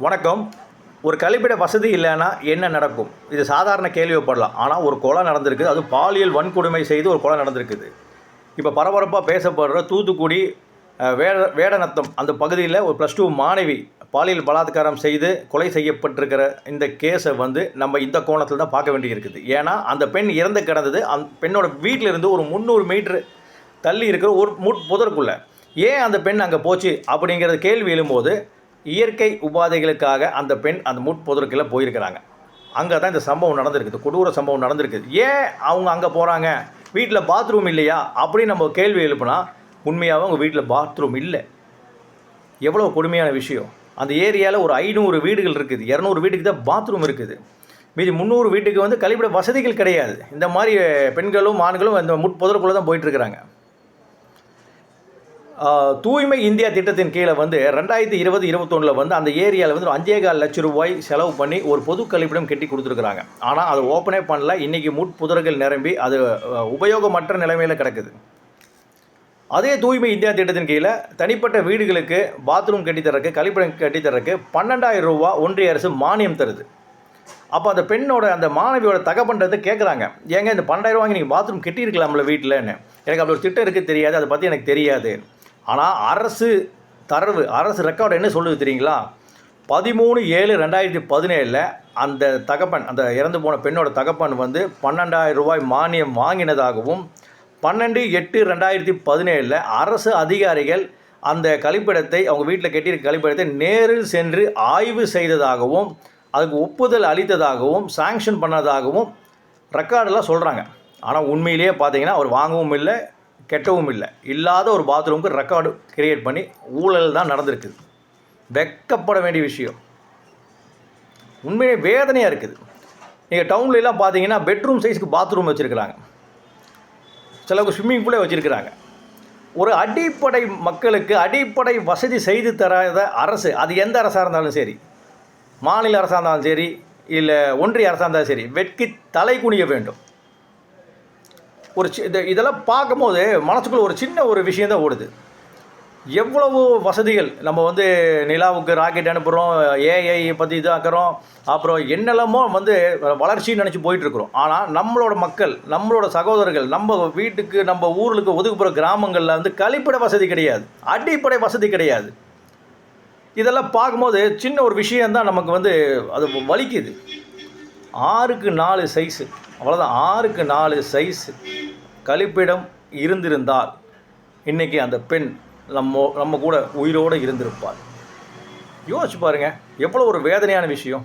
வணக்கம். ஒரு கழிப்பிட வசதி இல்லைன்னா என்ன நடக்கும்? இது சாதாரண கேள்விப்படலாம். ஆனால் ஒரு கொலை நடந்திருக்கு. அது பாலியல் வன்கொடுமை செய்து ஒரு கொலை நடந்திருக்குது. இப்போ பரபரப்பாக பேசப்படுற தூத்துக்குடி வேடநத்தம் அந்த பகுதியில் ஒரு +2 மாணவி பாலியல் பலாத்காரம் செய்து கொலை செய்யப்பட்டிருக்கிற இந்த கேஸை நம்ம இந்த கோணத்தில் தான் பார்க்க வேண்டியிருக்குது. ஏன்னா அந்த பெண் இறந்து கிடந்தது அந்த பெண்ணோட வீட்டிலிருந்து ஒரு 300 மீட்ரு தள்ளி இருக்கிற ஒரு புதருக்குள்ளே. ஏன் அந்த பெண் அங்கே போச்சு அப்படிங்கிறது கேள்வி எழும்போது, இயற்கை உபாதைகளுக்காக அந்த பெண் அந்த முட்புதருக்குள்ளே போயிருக்கிறாங்க. அங்கே தான் இந்த சம்பவம் நடந்திருக்குது. கொடூர சம்பவம் நடந்திருக்குது. ஏன் அவங்க அங்கே போகிறாங்க? வீட்டில் பாத்ரூம் இல்லையா அப்படின்னு நம்ம கேள்வி எழுப்புனா, உண்மையாகவே அவங்க வீட்டில் பாத்ரூம் இல்லை. எவ்வளோ கொடுமையான விஷயம். அந்த ஏரியாவில் ஒரு 500 வீடுகள் இருக்குது. 200 வீட்டுக்கு தான் பாத்ரூம் இருக்குது. மீதி 300 வீட்டுக்கு கழிப்பிட வசதிகள் கிடையாது. இந்த மாதிரி பெண்களும் ஆண்களும் இந்த முட்புதருக்குள்ளே தான் போயிட்டுருக்கிறாங்க. தூய்மை இந்தியா திட்டத்தின் கீழே 2020-21 அந்த ஏரியாவில் ஒரு 5.25 லட்சம் ரூபாய் செலவு பண்ணி ஒரு பொது கழிப்பிடம் கட்டி கொடுத்துருக்குறாங்க. ஆனால் அதை ஓப்பனே பண்ணல. இன்றைக்கி முட்புதர்கள் நிரம்பி அது உபயோகமற்ற நிலைமையில் கிடக்குது. அதே தூய்மை இந்தியா திட்டத்தின் கீழே தனிப்பட்ட வீடுகளுக்கு பாத்ரூம் கட்டித்தரக்கு, கழிப்பிடம் கட்டித்தரக்கு 12,000 ரூபா ஒன்றிய அரசு மானியம் தருது. அப்போ அந்த பெண்ணோட அந்த மாணவியோட தகப்பன்றதை கேட்குறாங்க, ஏங்க இந்த 12,000 ரூபாய்க்கு நீங்கள் பாத்ரூம் கட்டியிருக்கலாம்ல வீட்டில்னு. எனக்கு அப்படி ஒரு திட்டம் இருக்குது தெரியாது, அதை பற்றி எனக்கு தெரியாது. ஆனால் அரசு ரெக்கார்டு என்ன சொல்லுது தெரியுங்களா? 13/7/2017 அந்த தகப்பன், அந்த இறந்து போன பெண்ணோட தகப்பன் 12,000 ரூபாய் மானியம் வாங்கினதாகவும், 12/8/2017 அரசு அதிகாரிகள் அந்த கழிப்பிடத்தை, அவங்க வீட்டில் கட்டியிருக்க கழிப்பிடத்தை நேரில் சென்று ஆய்வு செய்ததாகவும், அதுக்கு ஒப்புதல் அளித்ததாகவும், சாங்ஷன் பண்ணதாகவும் ரெக்கார்டெல்லாம் சொல்கிறாங்க. ஆனால் உண்மையிலேயே பார்த்தீங்கன்னா அவர் வாங்கவும் இல்லை, கெட்டவும் இல்லை. இல்லாத ஒரு பாத்ரூமுக்கு ரெக்கார்டு கிரியேட் பண்ணி ஊழல் தான் நடந்திருக்குது. வெட்கப்பட வேண்டிய விஷயம். உண்மையிலே வேதனையாக இருக்குது. நீங்கள் டவுன்லலாம் பார்த்தீங்கன்னா பெட்ரூம் சைஸுக்கு பாத்ரூம் வச்சுருக்கிறாங்க. சிலருக்கு ஸ்விம்மிங் பூலே வச்சுருக்கிறாங்க. ஒரு அடிப்படை மக்களுக்கு அடிப்படை வசதி செய்து தராத அரசு, அது எந்த அரசாக இருந்தாலும் சரி, மாநில அரசாக இருந்தாலும் சரி, இல்லை ஒன்றிய அரசாக இருந்தாலும் சரி, வெட்கி தலை குனிய வேண்டும். இதெல்லாம் பார்க்கும்போது மனசுக்குள்ள ஒரு சின்ன ஒரு விஷயந்தான் ஓடுது. எவ்வளவு வசதிகள் நம்ம நிலாவுக்கு ராக்கெட் அனுப்புகிறோம், ஏஐ பற்றி இதாக்குறோம், அப்புறம் என்னெல்லாமோ வளர்ச்சின்னு நினச்சி போயிட்டுருக்குறோம். ஆனால் நம்மளோட மக்கள், நம்மளோட சகோதரர்கள், நம்ம வீட்டுக்கு, நம்ம ஊருக்கு ஒதுக்குப்புற கிராமங்களில் கழிப்பிட வசதி கிடையாது, அடிப்படை வசதி கிடையாது. இதெல்லாம் பார்க்கும்போது சின்ன ஒரு விஷயந்தான் நமக்கு அது வலிக்குது. 6க்கு 4 சைஸு, அவ்வளோதான். 6க்கு 4 சைஸு கழிப்பிடம் இருந்திருந்தால் இன்றைக்கி அந்த பெண் நம்ம கூட உயிரோடு இருந்திருப்பார். யோசிச்சு பாருங்கள், எவ்வளோ ஒரு வேதனையான விஷயம்.